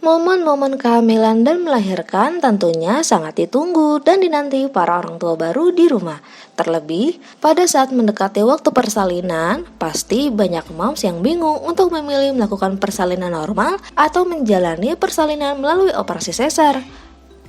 Momen-momen kehamilan dan melahirkan tentunya sangat ditunggu dan dinanti para orang tua baru di rumah. Terlebih, pada saat mendekati waktu persalinan, pasti banyak moms yang bingung untuk memilih melakukan persalinan normal atau menjalani persalinan melalui operasi sesar.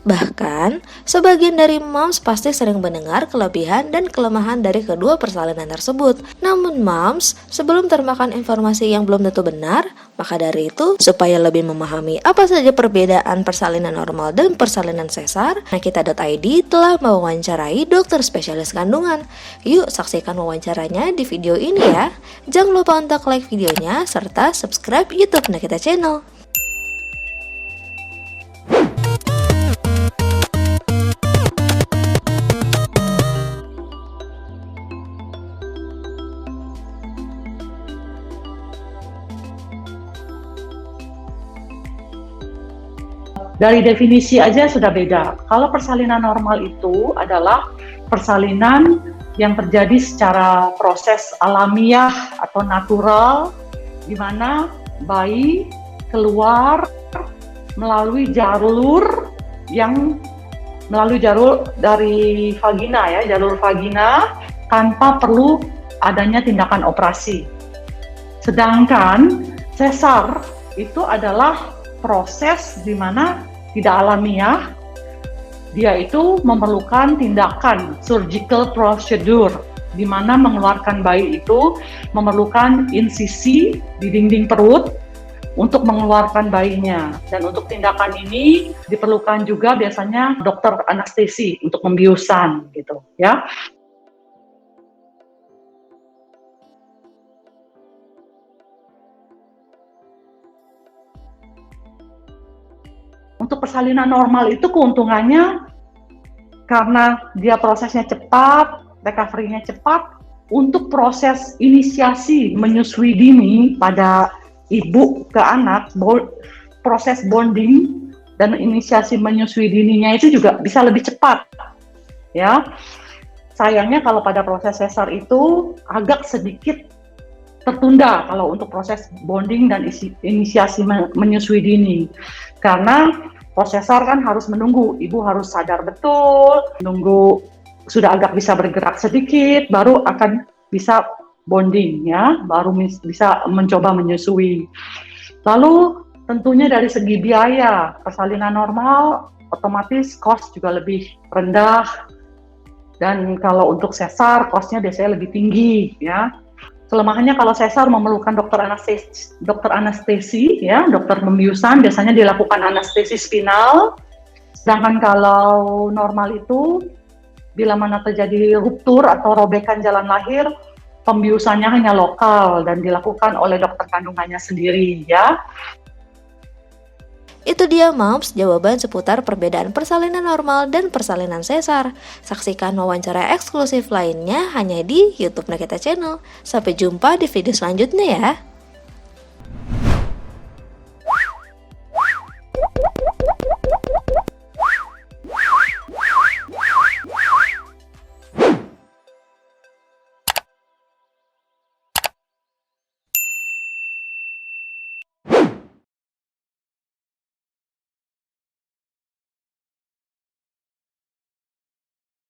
Bahkan, sebagian dari moms pasti sering mendengar kelebihan dan kelemahan dari kedua persalinan tersebut. Namun moms, sebelum termakan informasi yang belum tentu benar, maka dari itu, supaya lebih memahami apa saja perbedaan persalinan normal dan persalinan sesar, Nakita.id telah mewawancarai dokter spesialis kandungan. Yuk saksikan wawancaranya di video ini ya. Jangan lupa untuk like videonya, serta subscribe YouTube Nakita Channel. Dari definisi aja sudah beda. Kalau persalinan normal itu adalah persalinan yang terjadi secara proses alamiah atau natural, di mana bayi keluar melalui jalur dari vagina ya, jalur vagina tanpa perlu adanya tindakan operasi. Sedangkan sesar itu adalah proses di mana tidak alamiah, dia itu memerlukan tindakan surgical procedure, di mana mengeluarkan bayi itu memerlukan insisi di dinding perut untuk mengeluarkan bayinya. Dan untuk tindakan ini diperlukan juga biasanya dokter anestesi untuk membiusan gitu ya. Untuk persalinan normal itu keuntungannya karena dia prosesnya cepat, recovery-nya cepat, untuk proses inisiasi menyusui dini pada ibu ke anak, proses bonding dan inisiasi menyusui dininya itu juga bisa lebih cepat. Ya. Sayangnya kalau pada proses sesar itu agak sedikit tertunda kalau untuk proses bonding dan inisiasi menyusui dini. Karena proses sesar kan harus menunggu, ibu harus sadar betul, menunggu sudah agak bisa bergerak sedikit, baru akan bisa bonding ya, baru bisa mencoba menyusui. Lalu tentunya dari segi biaya, persalinan normal otomatis cost juga lebih rendah, dan kalau untuk sesar costnya biasanya lebih tinggi ya. Kelemahannya kalau sesar memerlukan dokter anestesi ya, dokter pembiusan, biasanya dilakukan anestesi spinal. Sedangkan kalau normal itu bila mana terjadi ruptur atau robekan jalan lahir, pembiusannya hanya lokal dan dilakukan oleh dokter kandungannya sendiri ya. Itu dia moms, jawaban seputar perbedaan persalinan normal dan persalinan sesar. Saksikan wawancara eksklusif lainnya hanya di YouTube Nakita Channel. Sampai jumpa di video selanjutnya ya.